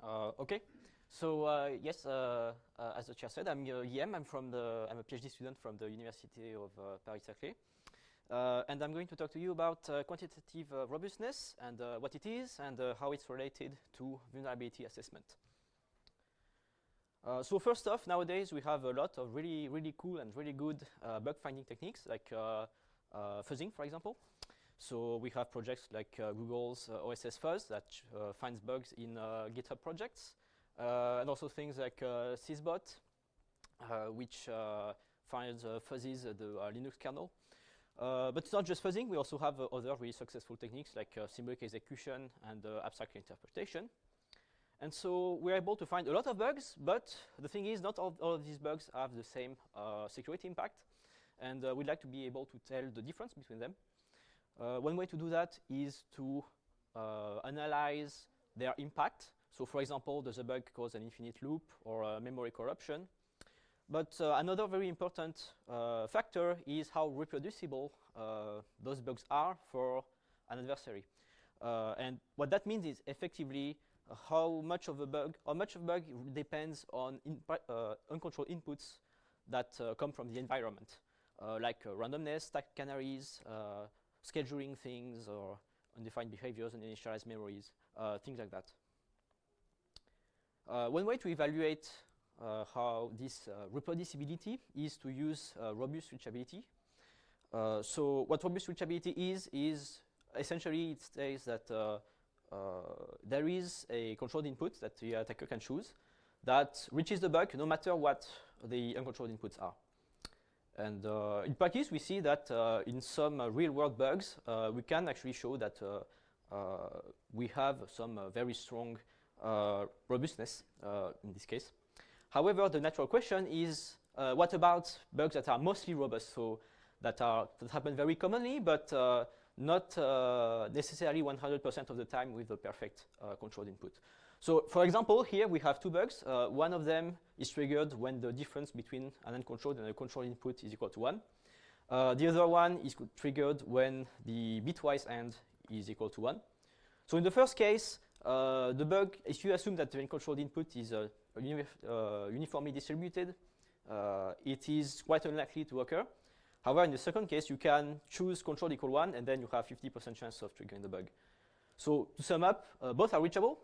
Okay. So yes, as the chair said, I'm Guillem. I'm a PhD student from the Université of Paris-Saclay, and I'm going to talk to you about quantitative robustness and what it is and how it's related to vulnerability assessment. So first off, nowadays we have a lot of really cool and really good bug finding techniques like fuzzing, for example. So we have projects like Google's OSS Fuzz that finds bugs in GitHub projects, and also things like Sysbot, which finds fuzzies the Linux kernel. But it's not just fuzzing. We also have other really successful techniques like symbolic execution and abstract interpretation. And so we're able to find a lot of bugs, but the thing is not all of these bugs have the same security impact. And we'd like to be able to tell the difference between them. One way to do that is to analyze their impact. So for example, does a bug cause an infinite loop or a memory corruption? But another very important factor is how reproducible those bugs are for an adversary. And what that means is effectively how much of a bug depends on uncontrolled inputs that come from the environment, like randomness, stacked canaries, scheduling things, or undefined behaviors and initialized memories, things like that. One way to evaluate how this reproducibility is to use robust reachability. So what robust reachability is essentially it says that there is a controlled input that the attacker can choose that reaches the bug no matter what the uncontrolled inputs are. And in practice, we see that in some real-world bugs, we can actually show that we have some very strong robustness in this case. However, the natural question is, what about bugs that are mostly robust, so that happen very commonly, but not necessarily 100% of the time with the perfect controlled input? So, for example, here we have two bugs. One of them is triggered when the difference between an uncontrolled and a controlled input is equal to 1. The other one is triggered when the bitwise AND is equal to 1. So in the first case, the bug, if you assume that the uncontrolled input is uniformly distributed, it is quite unlikely to occur. However, in the second case, you can choose control equal 1, and then you have 50% chance of triggering the bug. So to sum up, both are reachable,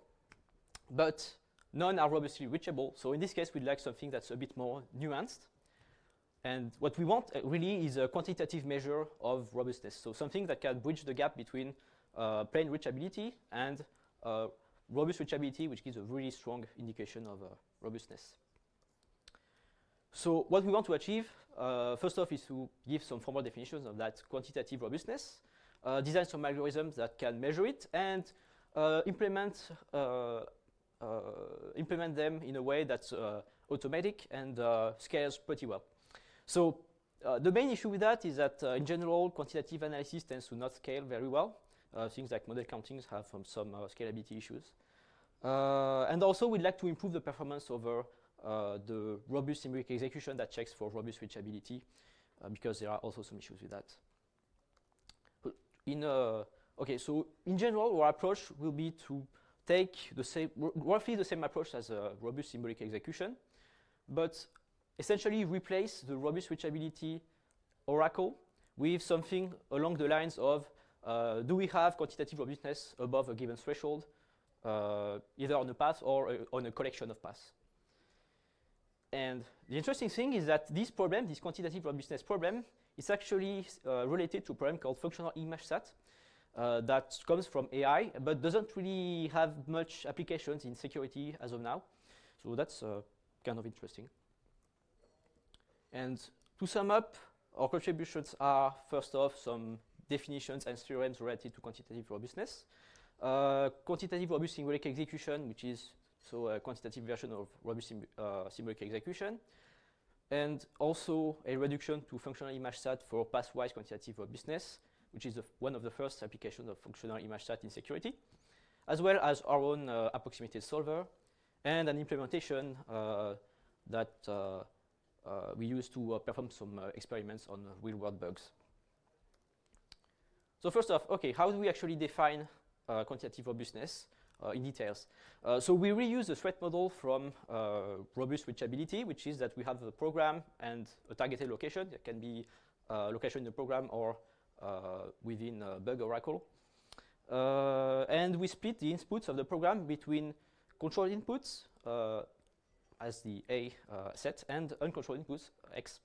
but none are robustly reachable. So in this case, we'd like something that's a bit more nuanced. And what we want really is a quantitative measure of robustness. So something that can bridge the gap between plain reachability and robust reachability, which gives a really strong indication of robustness. So what we want to achieve, first off, is to give some formal definitions of that quantitative robustness, design some algorithms that can measure it, and implement them in a way that's automatic and scales pretty well. So the main issue with that is that in general, quantitative analysis tends to not scale very well. Things like model countings have some scalability issues. And also, we'd like to improve the performance over the robust symbolic execution that checks for robust reachability, because there are also some issues with that. Okay, so in general, our approach will be to take roughly the same approach as a robust symbolic execution, but essentially replace the robust reachability oracle with something along the lines of do we have quantitative robustness above a given threshold, either on a path or on a collection of paths. And the interesting thing is that this problem, this quantitative robustness problem, is actually related to a problem called functional image set that comes from AI, but doesn't really have much applications in security as of now. So that's kind of interesting. And to sum up, our contributions are, first off, some definitions and theorems related to quantitative robustness. Quantitative robust symbolic execution, which is a quantitative version of robust symbolic execution. And also a reduction to functional image set for pathwise quantitative robustness, which is one of the first applications of functional image set in security, as well as our own approximated solver, and an implementation that we use to perform some experiments on real-world bugs. So first off, okay, how do we actually define quantitative robustness? in details. So we reuse the threat model from robust reachability, which is that we have a program and a targeted location. It can be location in the program or within a bug oracle. And we split the inputs of the program between controlled inputs as the A set and uncontrolled inputs X.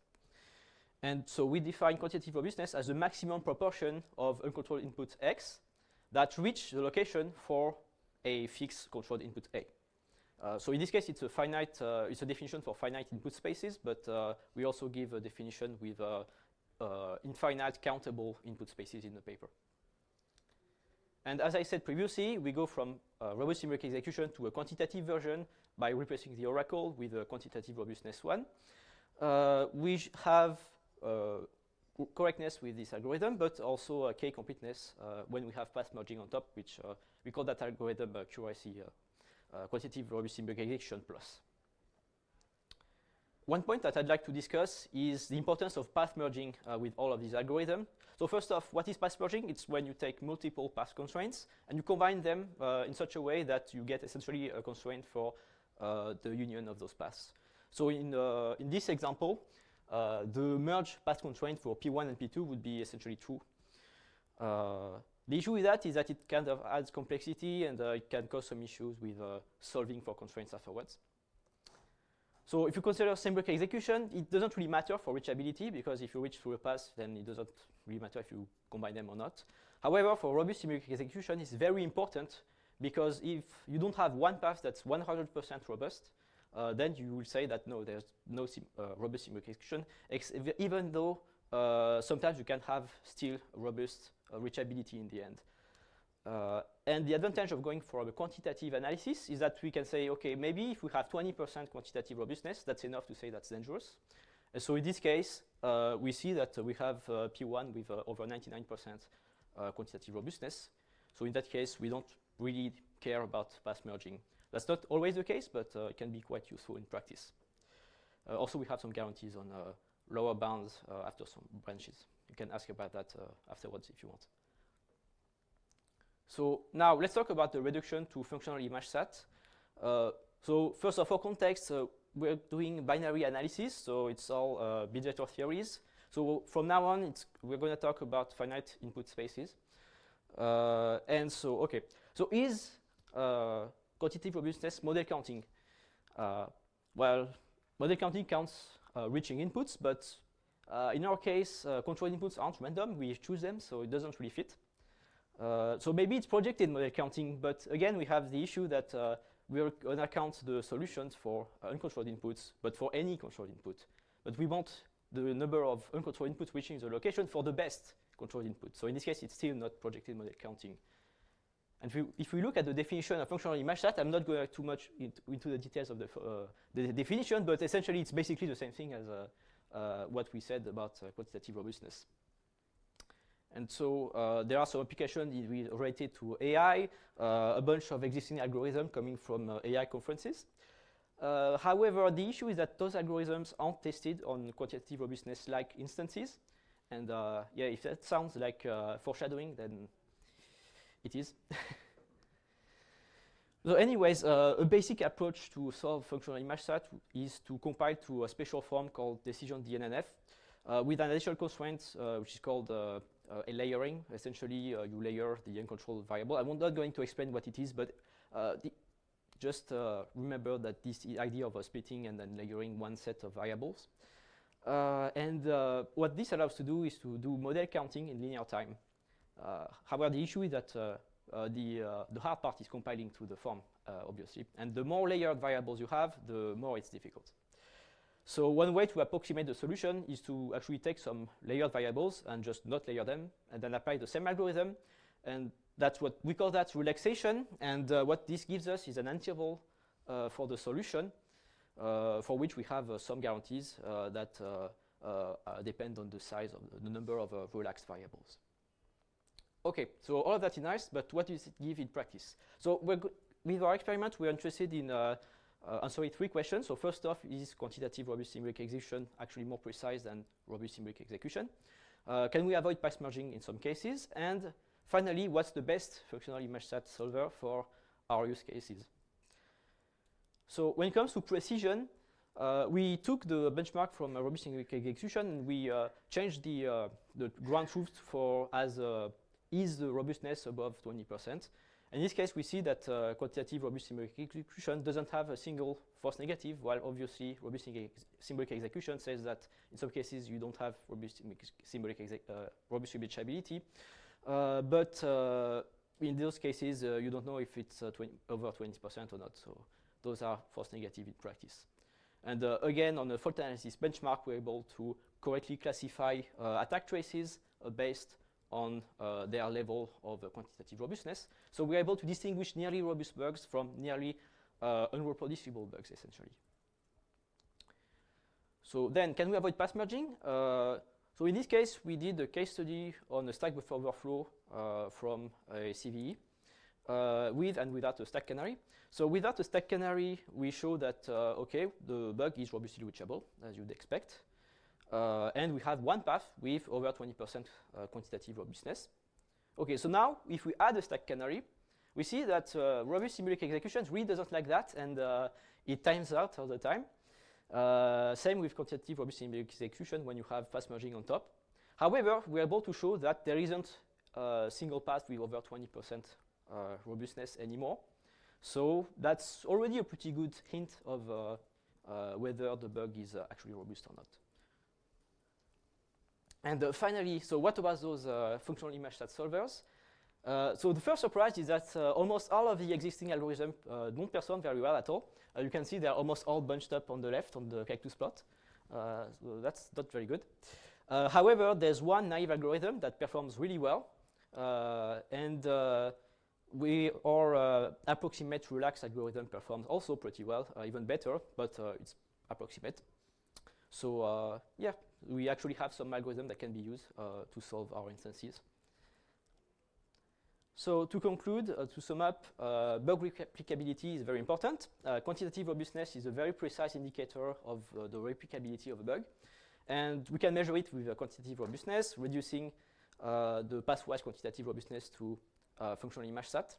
And so we define quantitative robustness as the maximum proportion of uncontrolled input X that reach the location for a fixed controlled input A. So in this case, it's a finite, it's a definition for finite input spaces, but we also give a definition with infinite countable input spaces in the paper. And as I said previously, we go from robust symbolic execution to a quantitative version by replacing the oracle with a quantitative robustness one. We have correctness with this algorithm, but also K completeness when we have path merging on top, which we call that algorithm QRC, quantitative robust symbolic execution plus. One point that I'd like to discuss is the importance of path merging with all of these algorithms. So first off, what is path merging? It's when you take multiple path constraints and you combine them in such a way that you get essentially a constraint for the union of those paths. So in this example, the merge path constraint for P1 and P2 would be essentially true. The issue with that is that it kind of adds complexity and it can cause some issues with solving for constraints afterwards. So if you consider symbolic execution, it doesn't really matter for reachability, because if you reach through a path, then it doesn't really matter if you combine them or not. However, for robust symbolic execution, it's very important, because if you don't have one path that's 100% robust, then you will say that no, there's no robust symbolic execution, even though sometimes you can have still robust reachability in the end. And the advantage of going for a quantitative analysis is that we can say, okay, maybe if we have 20% quantitative robustness, that's enough to say that's dangerous. And so in this case, we see that we have P1 with over 99% quantitative robustness. So in that case, we don't really care about path merging. That's not always the case, but it can be quite useful in practice. Also, we have some guarantees on lower bounds after some branches. You can ask about that afterwards if you want. So now let's talk about the reduction to functional image set. So first of all, context, we're doing binary analysis, so it's all bit vector theories. So from now on, we're going to talk about finite input spaces. And so, okay, so is quantitative robustness model counting? Well, model counting counts reaching inputs, but in our case, control inputs aren't random. We choose them, so it doesn't really fit. So maybe it's projected model counting, but again, we have the issue that we're going to count the solutions for uncontrolled inputs, but for any controlled input. But we want the number of uncontrolled inputs reaching the location for the best controlled input. So in this case, it's still not projected model counting. And if we look at the definition of functional image set, I'm not going too much into the details of the definition, but essentially it's basically the same thing as what we said about quantitative robustness. And so there are some applications related to AI, a bunch of existing algorithms coming from AI conferences. However, the issue is that those algorithms aren't tested on quantitative robustness-like instances. And yeah, if that sounds like foreshadowing, then it is. So anyways, a basic approach to solve functional image set is to compile to a special form called decision DNNF with an additional constraint, which is called a layering. Essentially, you layer the uncontrolled variable. I'm not going to explain what it is, but just remember that this idea of splitting and then layering one set of variables. And what this allows to do is to do model counting in linear time. However, the issue is that the hard part is compiling to the form, obviously. And the more layered variables you have, the more it's difficult. So one way to approximate the solution is to actually take some layered variables and just not layer them, and then apply the same algorithm. And that's what we call that relaxation. And what this gives us is an interval for the solution, for which we have some guarantees that depend on the size of the number of relaxed variables. Okay, so all of that is nice, but what does it give in practice? So with our experiment, we're interested in answering 3 questions. So first off, is quantitative robust symbolic execution actually more precise than robust symbolic execution? Can we avoid path merging in some cases? And finally, what's the best functional image set solver for our use cases. So when it comes to precision, we took the benchmark from robust symbolic execution and we changed the ground truth for as is the robustness above 20%. In this case, we see that quantitative robust symbolic execution doesn't have a single false negative, while obviously robust symbolic execution says that in some cases you don't have robust robust reachability, but in those cases you don't know if it's over 20% or not. So those are false negative in practice. And again, on the fault analysis benchmark, we're able to correctly classify attack traces based on their level of quantitative robustness. So we're able to distinguish nearly robust bugs from nearly unreproducible bugs, essentially. So then, can we avoid pass merging? So in this case, we did a case study on a stack buffer overflow from a CVE with and without a stack canary. So without a stack canary, we show that, okay, the bug is robustly reachable, as you'd expect. And we have one path with over 20% quantitative robustness. Okay, so now if we add a stack canary, we see that robust symbolic execution really doesn't like that, and it times out all the time. Same with quantitative robust symbolic execution when you have fast merging on top. However, we're able to show that there isn't a single path with over 20% robustness anymore. So that's already a pretty good hint of whether the bug is actually robust or not. And finally, so what about those functional image stat solvers? So the first surprise is that almost all of the existing algorithms don't perform very well at all. You can see they're almost all bunched up on the left on the cactus plot. So that's not very good. However, there's one naive algorithm that performs really well. And our approximate relax algorithm performs also pretty well, even better, but it's approximate. So yeah, we actually have some algorithm that can be used to solve our instances. So to conclude, to sum up, bug replicability is very important. Quantitative robustness is a very precise indicator of the replicability of a bug. And we can measure it with quantitative robustness, reducing the pathwise quantitative robustness to functional image stat.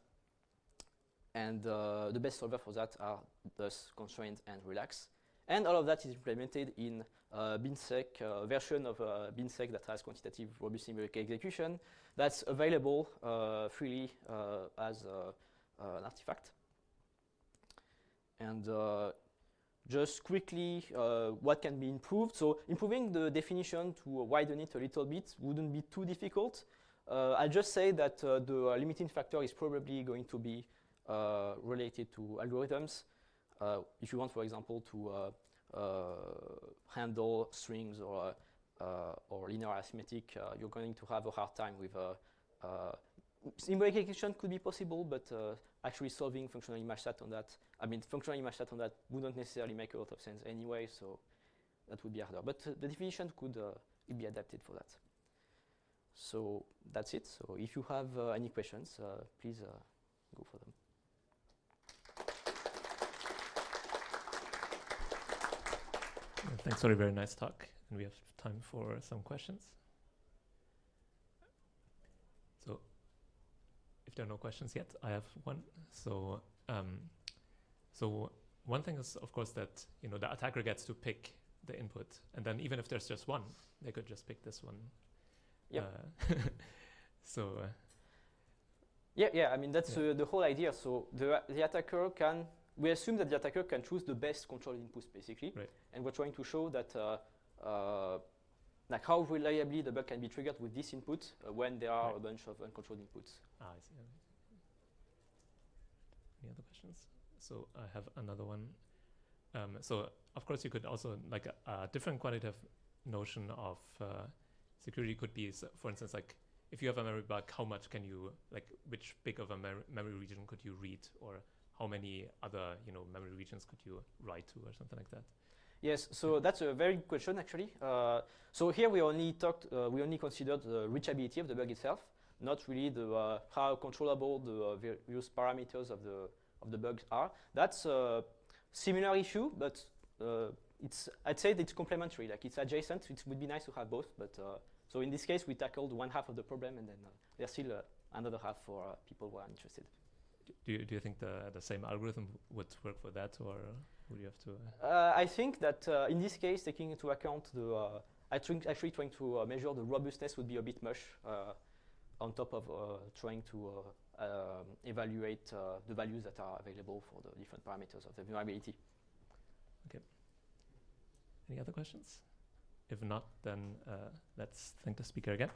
And the best solver for that are thus constraint and relax. And all of that is implemented in BinSec, version of BinSec that has quantitative robust symbolic execution that's available freely as an artifact. And just quickly, what can be improved? So improving the definition to widen it a little bit wouldn't be too difficult. I'll just say that the limiting factor is probably going to be related to algorithms. If you want, for example, to handle strings or linear arithmetic, you're going to have a hard time with symbolic execution could be possible, but actually solving functional image stat on that, I mean, functional image stat on that wouldn't necessarily make a lot of sense anyway, so that would be harder. But the definition could be adapted for that. So that's it. So if you have any questions, please go for them. Thanks for a very nice talk, and we have time for some questions. So, if there are no questions yet, I have one. So, so one thing is, of course, that the attacker gets to pick the input, and then even if there's just one, they could just pick this one. Yeah. So. Yeah. I mean, that's the whole idea. So the attacker can. We assume that the attacker can choose the best control inputs, basically. Right. And we're trying to show that like how reliably the bug can be triggered with this input when there are a bunch of uncontrolled inputs. I see. Any other questions? So I have another one. So of course you could also, like a different quantitative notion of security could be, for instance, like if you have a memory bug, how much can you, like which big of a memory region could you read, or how many other memory regions could you write to, or something like that? Yes, so that's a very good question actually. So here we only considered the reachability of the bug itself, not really the how controllable the various parameters of the bugs are. That's a similar issue, but I'd say that it's complementary. Like it's adjacent. It would be nice to have both, but so in this case we tackled one half of the problem, and then there's still another half for people who are interested. do you think the same algorithm would work for that, or would you have to? I think that in this case, taking into account the, I think actually trying to measure the robustness would be a bit much on top of trying to evaluate the values that are available for the different parameters of the vulnerability. Okay. Any other questions? If not, then let's thank the speaker again.